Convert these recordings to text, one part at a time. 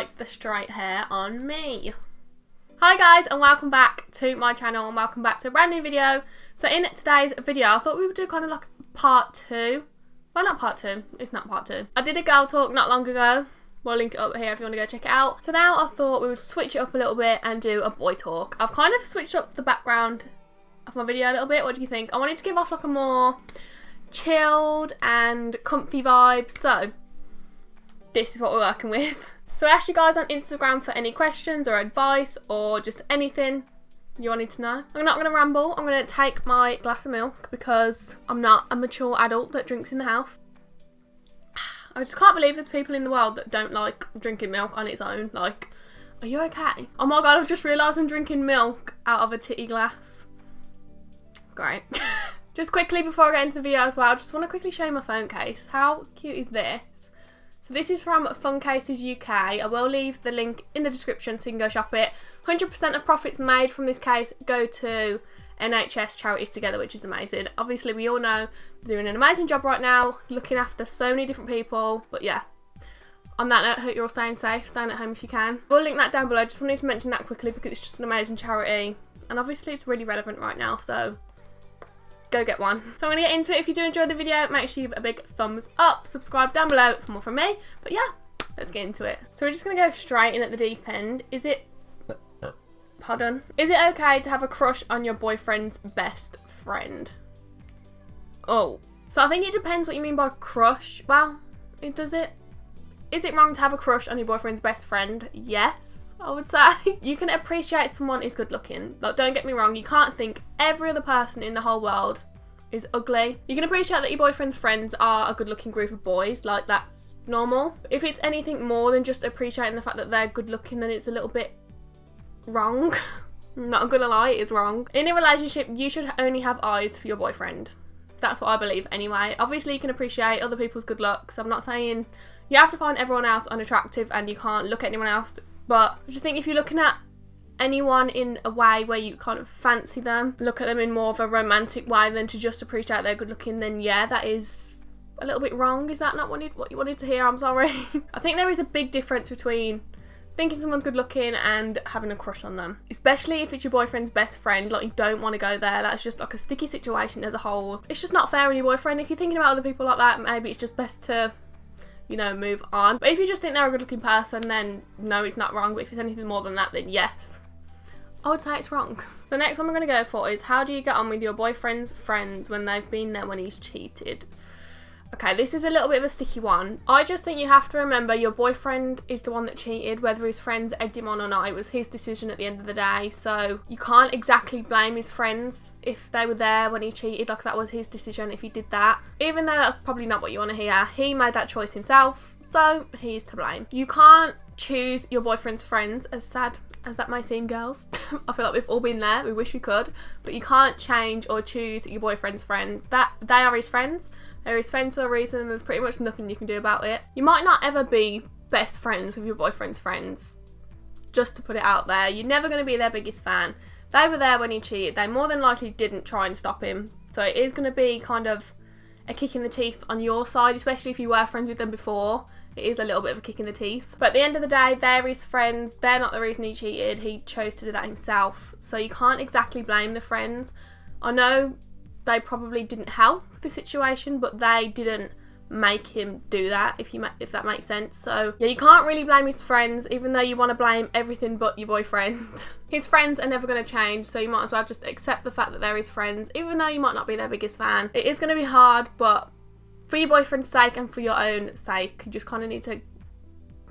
like the straight hair on me. Hi guys, and welcome back to my channel and welcome back to a brand new video. So in today's video I thought we would do kind of like part 2. Well, not part 2, it's not part 2. I did a girl talk not long ago. We'll link it up here if you want to go check it out. So now I thought we would switch it up a little bit and do a boy talk. I've kind of switched up the background of my video a little bit. What do you think? I wanted to give off like a more chilled and comfy vibe. So this is what we're working with. So I asked you guys on Instagram for any questions or advice or just anything you wanted to know. I'm not going to ramble. I'm going to take my glass of milk because I'm not a mature adult that drinks in the house. I just can't believe there's people in the world that don't like drinking milk on its own. Like, are you okay? Oh my god, I've just realised I'm drinking milk out of a titty glass. Great. Just quickly before I get into the video as well, I just want to quickly show you my phone case. How cute is this? So this is from Fun Cases UK. I will leave the link in the description so you can go shop it. 100% of profits made from this case go to NHS Charities Together, which is amazing. Obviously we all know they're doing an amazing job right now, looking after so many different people. But yeah, on that note, I hope you're all staying safe, staying at home if you can. We'll link that down below. Just wanted to mention that quickly because it's just an amazing charity and obviously it's really relevant right now, so go get one. So I'm going to get into it. If you do enjoy the video, make sure you give it a big thumbs up, subscribe down below for more from me. But yeah, let's get into it. So we're just going to go straight in at the deep end. Is it okay to have a crush on your boyfriend's best friend? Oh, so I think it depends what you mean by crush. Well, is it wrong to have a crush on your boyfriend's best friend? Yes, I would say. You can appreciate someone is good looking. Like, don't get me wrong, you can't think every other person in the whole world is ugly. You can appreciate that your boyfriend's friends are a good looking group of boys, like that's normal. If it's anything more than just appreciating the fact that they're good looking, then it's a little bit wrong. I'm not gonna lie, it's wrong. In a relationship, you should only have eyes for your boyfriend. That's what I believe anyway. Obviously you can appreciate other people's good looks. I'm not saying you have to find everyone else unattractive and you can't look at anyone else, but I just think if you're looking at anyone in a way where you kind of fancy them, look at them in more of a romantic way than to just appreciate they're good looking, then yeah, that is a little bit wrong. Is that not what you wanted to hear? I'm sorry. I think there is a big difference between thinking someone's good looking and having a crush on them, especially if it's your boyfriend's best friend. Like, you don't want to go there. That's just like a sticky situation as a whole. It's just not fair on your boyfriend. If you're thinking about other people like that, maybe it's just best to, you know, move on. But if you just think they're a good looking person, then no, it's not wrong. But if it's anything more than that, then yes, I would say it's wrong. The next one I'm going to go for is, how do you get on with your boyfriend's friends when they've been there when he's cheated? Okay, this is a little bit of a sticky one. I just think you have to remember your boyfriend is the one that cheated. Whether his friends egged him on or not, it was his decision at the end of the day. So you can't exactly blame his friends if they were there when he cheated. Like, that was his decision if he did that. Even though that's probably not what you want to hear. He made that choice himself, so he's to blame. You can't choose your boyfriend's friends, as sad as that may seem, girls. I feel like we've all been there. We wish we could. But you can't change or choose your boyfriend's friends. That they are his friends. They're his friends for a reason, and there's pretty much nothing you can do about it. You might not ever be best friends with your boyfriend's friends, just to put it out there. You're never going to be their biggest fan. They were there when he cheated. They more than likely didn't try and stop him. So it is going to be kind of a kick in the teeth on your side, especially if you were friends with them before. It is a little bit of a kick in the teeth. But at the end of the day, they're his friends. They're not the reason he cheated. He chose to do that himself. So you can't exactly blame the friends. I know they probably didn't help the situation, but they didn't make him do that, if that makes sense. So yeah, you can't really blame his friends, even though you want to blame everything but your boyfriend. His friends are never going to change, so you might as well just accept the fact that they're his friends, even though you might not be their biggest fan. It is going to be hard, but for your boyfriend's sake and for your own sake, you just kind of need to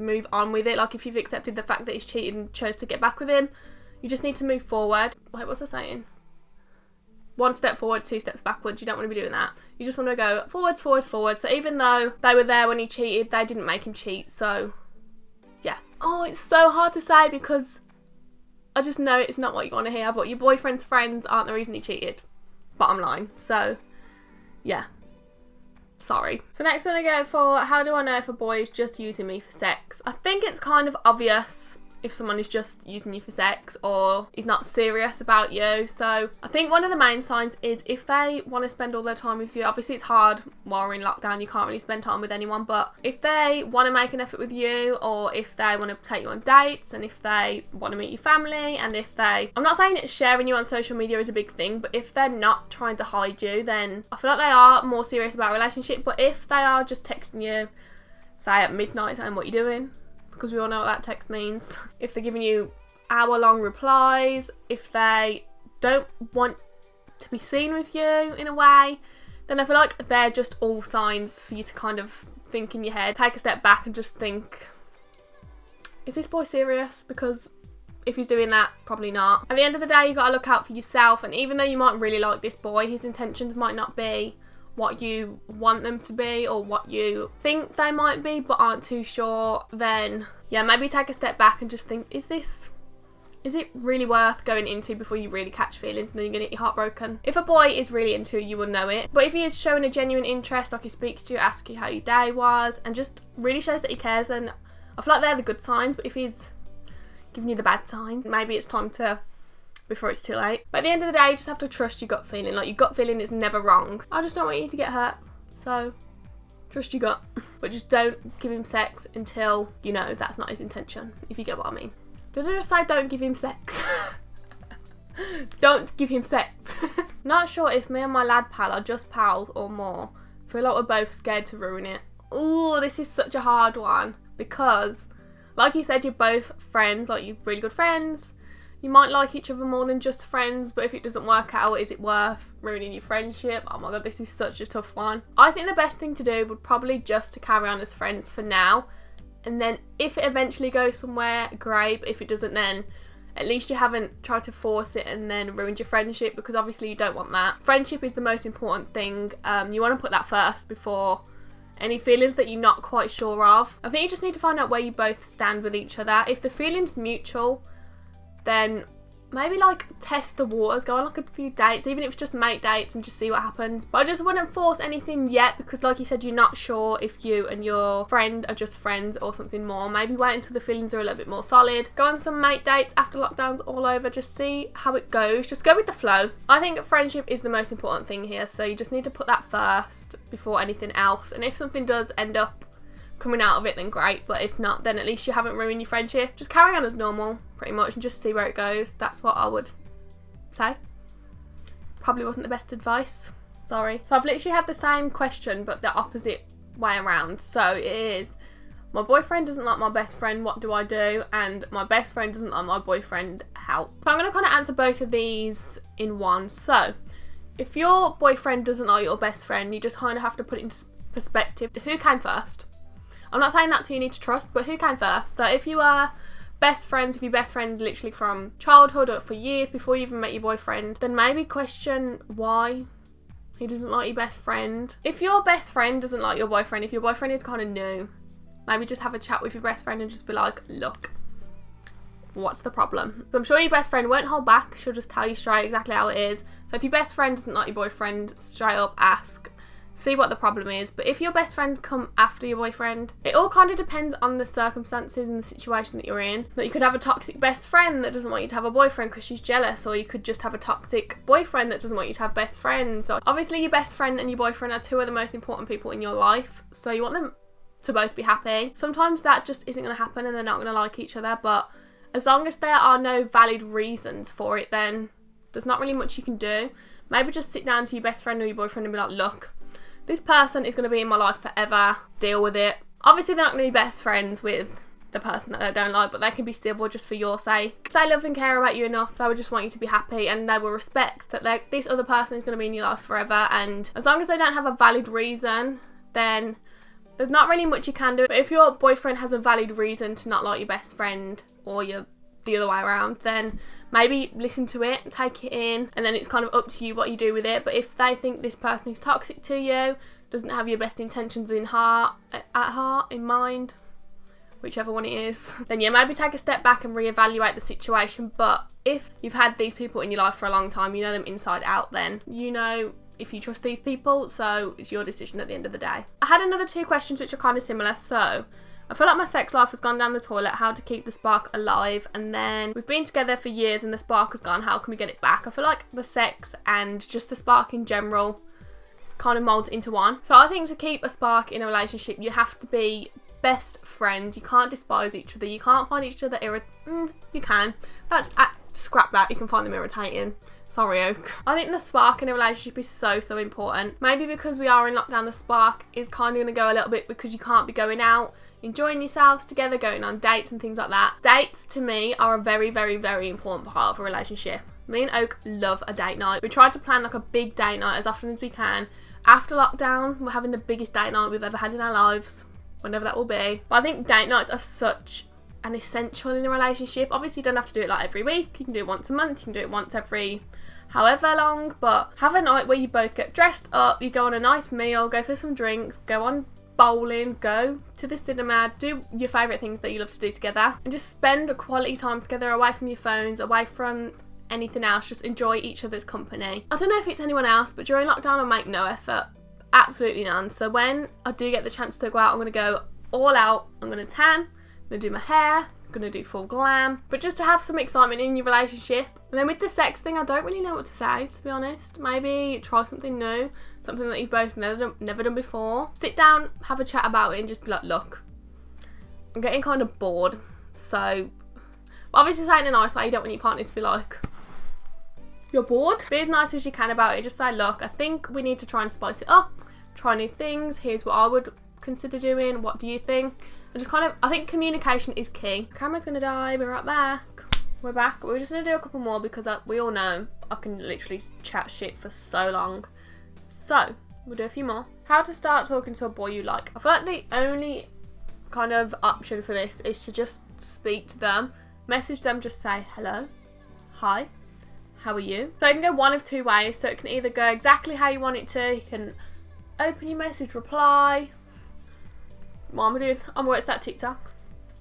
move on with it. Like, if you've accepted the fact that he's cheated and chose to get back with him, you just need to move forward. Wait, what's I saying? 1 step forward, 2 steps backwards. You don't want to be doing that. You just want to go forward, forward, forward. So even though they were there when he cheated, they didn't make him cheat. So yeah. Oh, it's so hard to say because I just know it's not what you want to hear, but your boyfriend's friends aren't the reason he cheated. Bottom line. So yeah. Sorry. So next one I go for, how do I know if a boy is just using me for sex? I think it's kind of obvious if someone is just using you for sex or is not serious about you. So I think one of the main signs is if they want to spend all their time with you. Obviously it's hard while we're in lockdown, you can't really spend time with anyone, but if they want to make an effort with you, or if they want to take you on dates, and if they want to meet your family, and if they, I'm not saying sharing you on social media is a big thing, but if they're not trying to hide you, then I feel like they are more serious about a relationship. But if they are just texting you, say at midnight, saying what you're doing, because we all know what that text means. If they're giving you hour-long replies, if they don't want to be seen with you in a way, then I feel like they're just all signs for you to kind of think in your head, take a step back and just think, is this boy serious? Because if he's doing that, probably not. At the end of the day, you got to look out for yourself, and even though you might really like this boy, his intentions might not be what you want them to be or what you think they might be but aren't too sure, then yeah, maybe take a step back and just think, is it really worth going into before you really catch feelings and then you're gonna get your heart broken? If a boy is really into you, you will know it. But if he is showing a genuine interest, like he speaks to you, asks you how your day was, and just really shows that he cares, and I feel like they're the good signs. But if he's giving you the bad signs, maybe it's time to, before it's too late. But at the end of the day, you just have to trust your gut feeling. Like, your gut feeling is never wrong. I just don't want you to get hurt, so trust your gut. But just don't give him sex until you know that's not his intention, if you get what I mean. Did I just say don't give him sex? Don't give him sex. Not sure if me and my lad pal are just pals or more. Feel like we're both scared to ruin it. Ooh, this is such a hard one, because like you said, you're both friends, like you're really good friends. You might like each other more than just friends, but if it doesn't work out, is it worth ruining your friendship? Oh my god, this is such a tough one. I think the best thing to do would probably just to carry on as friends for now, and then if it eventually goes somewhere, great, but if it doesn't, then at least you haven't tried to force it and then ruined your friendship, because obviously you don't want that. Friendship is the most important thing. You want to put that first before any feelings that you're not quite sure of. I think you just need to find out where you both stand with each other. If the feeling's mutual, then maybe like test the waters, go on like a few dates, even if it's just mate dates, and just see what happens. But I just wouldn't force anything yet, because like you said, you're not sure if you and your friend are just friends or something more. Maybe wait until the feelings are a little bit more solid. Go on some mate dates after lockdown's all over, just see how it goes, just go with the flow. I think friendship is the most important thing here, so you just need to put that first before anything else. And if something does end up coming out of it, then great, but if not, then at least you haven't ruined your friendship. Just carry on as normal pretty much and just see where it goes. That's what I would say. Probably wasn't the best advice, sorry. So I've literally had the same question but the opposite way around. So it is, my boyfriend doesn't like my best friend, what do I do? And my best friend doesn't like my boyfriend, help. So I'm going to kind of answer both of these in one. So if your boyfriend doesn't like your best friend, you just kind of have to put it into perspective. Who came first? I'm not saying that's who you need to trust, but who came first? So if you are best friends with your best friend literally from childhood or for years before you even met your boyfriend, then maybe question why he doesn't like your best friend. If your best friend doesn't like your boyfriend, if your boyfriend is kind of new, maybe just have a chat with your best friend and just be like, look, what's the problem? So I'm sure your best friend won't hold back, she'll just tell you straight exactly how it is. So if your best friend doesn't like your boyfriend, straight up ask, see what the problem is. But if your best friend come after your boyfriend, it all kind of depends on the circumstances and the situation that you're in. That you could have a toxic best friend that doesn't want you to have a boyfriend because she's jealous, or you could just have a toxic boyfriend that doesn't want you to have best friends. So obviously your best friend and your boyfriend are two of the most important people in your life, so you want them to both be happy. Sometimes that just isn't going to happen and they're not going to like each other, but as long as there are no valid reasons for it, then there's not really much you can do. Maybe just sit down to your best friend or your boyfriend and be like, look, this person is going to be in my life forever, deal with it. Obviously they're not going to be best friends with the person that they don't like, but they can be civil just for your sake. If they love and care about you enough, they would just want you to be happy, and they will respect that this other person is going to be in your life forever. And as long as they don't have a valid reason, then there's not really much you can do. But if your boyfriend has a valid reason to not like your best friend, or the other way around, then maybe listen to it, take it in, and then it's kind of up to you what you do with it. But if they think this person is toxic to you, doesn't have your best intentions in mind, whichever one it is, then yeah, maybe take a step back and reevaluate the situation. But if you've had these people in your life for a long time, you know them inside out, then you know if you trust these people, so it's your decision at the end of the day. I had another two questions which are kind of similar. So I feel like my sex life has gone down the toilet, how to keep the spark alive, and then we've been together for years and the spark has gone, how can we get it back? I feel like the sex and just the spark in general kind of molds into one. So I think to keep a spark in a relationship, you have to be best friends. You can't despise each other. You can't find each other you can. But scrap that. You can find them irritating. Sorry, Oak. I think the spark in a relationship is so important. Maybe because we are in lockdown, the spark is kind of going to go a little bit because you can't be going out, enjoying yourselves together, going on dates and things like that. Dates, to me, are a very, very, very important part of a relationship. Me and Oak love a date night. We try to plan like a big date night as often as we can. After lockdown, we're having the biggest date night we've ever had in our lives, whenever that will be. But I think date nights are such an essential in a relationship. Obviously, you don't have to do it like every week. You can do it once a month. You can do it once every however long. But have a night where you both get dressed up, you go on a nice meal, go for some drinks, go on bowling, go to the cinema, do your favourite things that you love to do together, and just spend a quality time together away from your phones, away from anything else. Just enjoy each other's company. I don't know if it's anyone else, but during lockdown I make no effort. Absolutely none. So when I do get the chance to go out, I'm going to go all out. I'm going to tan, I'm going to do my hair, I'm going to do full glam, but just to have some excitement in your relationship. And then with the sex thing, I don't really know what to say, to be honest. Maybe try something new, something that you've both never done before. Sit down, have a chat about it, and just be like, look, I'm getting kind of bored. So, obviously say it in a nice way. You don't want your partner to be like, you're bored. Be as nice as you can about it. Just say, look, I think we need to try and spice it up, try new things. Here's what I would consider doing. What do you think? And just kind of, I think communication is key. Camera's gonna die. Be right back. We're back. We're just gonna do a couple more because we all know I can literally chat shit for so long. So we'll do a few more. How to start talking to a boy you like. I feel like the only kind of option for this is to just speak to them, message them, just say hello, hi, how are you? So it can go one of two ways. So it can either go exactly how you want it to. You can open your message, reply. What am I doing? I'm watching that TikTok.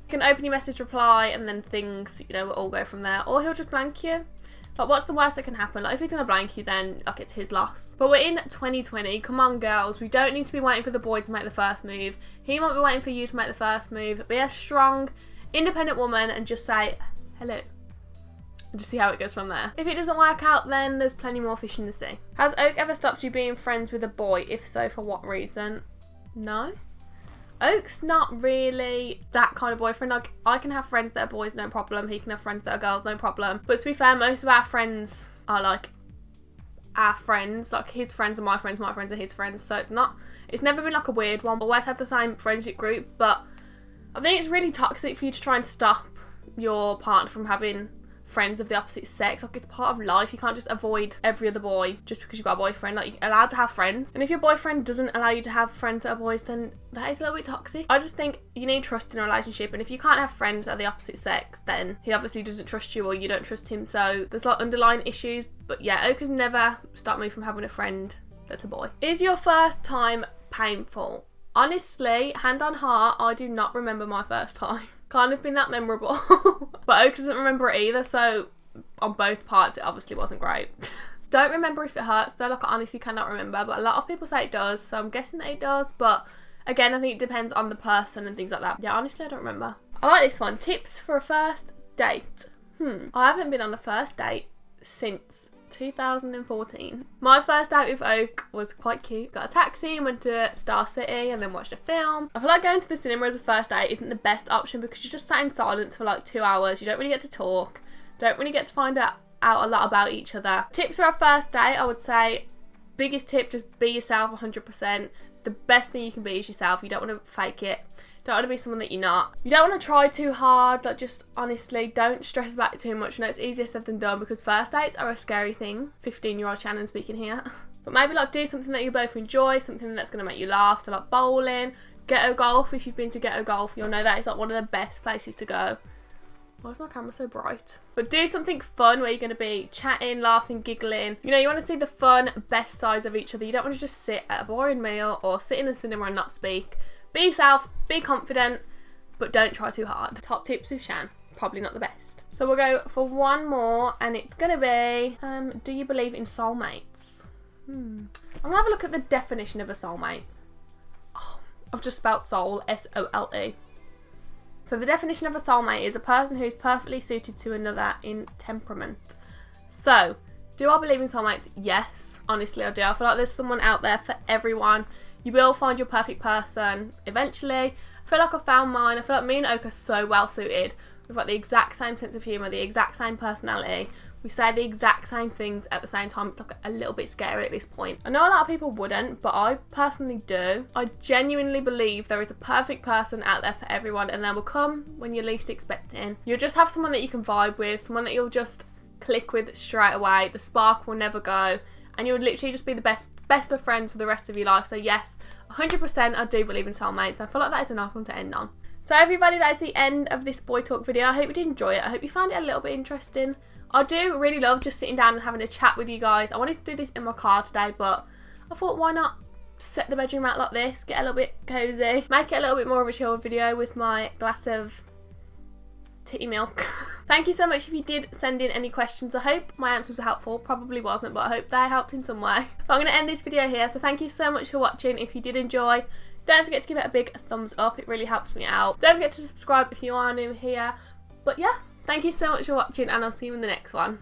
You can open your message, reply, and then things, will all go from there. Or he'll just blank you. Like, what's the worst that can happen? Like, if he's gonna blank you, then like it's his loss. But we're in 2020. Come on, girls. We don't need to be waiting for the boy to make the first move. He might be waiting for you to make the first move. Be a strong, independent woman and just say hello. And just see how it goes from there. If it doesn't work out, then there's plenty more fish in the sea. Has Oak ever stopped you being friends with a boy? If so, for what reason? No. Oak's not really that kind of boyfriend. Like, I can have friends that are boys, no problem. He can have friends that are girls, no problem. But to be fair, most of our friends are like our friends. Like, his friends are my friends are his friends. So it's never been like a weird one. We've always had the same friendship group. But I think it's really toxic for you to try and stop your partner from having friends of the opposite sex. Like, it's part of life. You can't just avoid every other boy just because you've got a boyfriend. Like, you're allowed to have friends, and if your boyfriend doesn't allow you to have friends that are boys, then that is a little bit toxic. I just think you need trust in a relationship, and if you can't have friends that are the opposite sex, then he obviously doesn't trust you or you don't trust him. So there's like underlying issues. But yeah, Oak has never stopped me from having a friend that's a boy. Is your first time painful? Honestly, hand on heart, I do not remember my first time. Can't have been that memorable. But Oak doesn't remember it either, so on both parts it obviously wasn't great. Don't remember if it hurts though. Like, I honestly cannot remember, but a lot of people say it does, so I'm guessing that it does. But again, I think it depends on the person and things like that. Yeah, honestly, I don't remember. I like this one. Tips for a first date. I haven't been on a first date since 2014. My first date with Oak was quite cute. Got a taxi and went to Star City and then watched a film. I feel like going to the cinema as a first date isn't the best option because you just sat in silence for like 2 hours. You don't really get to talk. Don't really get to find out a lot about each other. Tips for a first date, I would say, biggest tip, just be yourself 100%. The best thing you can be is yourself. You don't want to fake it. Don't want to be someone that you're not. You don't want to try too hard. Like, just honestly, don't stress about it too much. I know it's easier said than done because first dates are a scary thing. 15-year-old Shannon speaking here. But maybe like do something that you both enjoy, something that's going to make you laugh. So like bowling, ghetto golf. If you've been to ghetto golf, you'll know that it's like one of the best places to go. Why is my camera so bright? But do something fun where you're going to be chatting, laughing, giggling. You want to see the fun, best sides of each other. You don't want to just sit at a boring meal or sit in the cinema and not speak. Be yourself, be confident, but don't try too hard. Top tips with Shan. Probably not the best. So we'll go for one more, and it's going to be, do you believe in soulmates? I'm going to have a look at the definition of a soulmate. Oh, I've just spelled soul, S-O-L-E. So the definition of a soulmate is a person who is perfectly suited to another in temperament. So, do I believe in soulmates? Yes, honestly I do. I feel like there's someone out there for everyone. You will find your perfect person eventually. I feel like I found mine. I feel like me and Oak are so well suited. We've got the exact same sense of humour, the exact same personality. We say the exact same things at the same time. It's like a little bit scary at this point. I know a lot of people wouldn't, but I personally do. I genuinely believe there is a perfect person out there for everyone, and they will come when you're least expecting. You'll just have someone that you can vibe with, someone that you'll just click with straight away. The spark will never go, and you'll literally just be the best of friends for the rest of your life. So yes, 100% I do believe in soulmates. I feel like that is a nice one to end on. So everybody, that is the end of this boy talk video. I hope you did enjoy it. I hope you found it a little bit interesting. I do really love just sitting down and having a chat with you guys. I wanted to do this in my car today, but I thought, why not set the bedroom out like this, get a little bit cozy, make it a little bit more of a chilled video with my glass of titty milk. Thank you so much if you did send in any questions. I hope my answers were helpful. Probably wasn't, but I hope they helped in some way. But I'm going to end this video here, so thank you so much for watching. If you did enjoy, don't forget to give it a big thumbs up. It really helps me out. Don't forget to subscribe if you are new here. But yeah, thank you so much for watching, and I'll see you in the next one.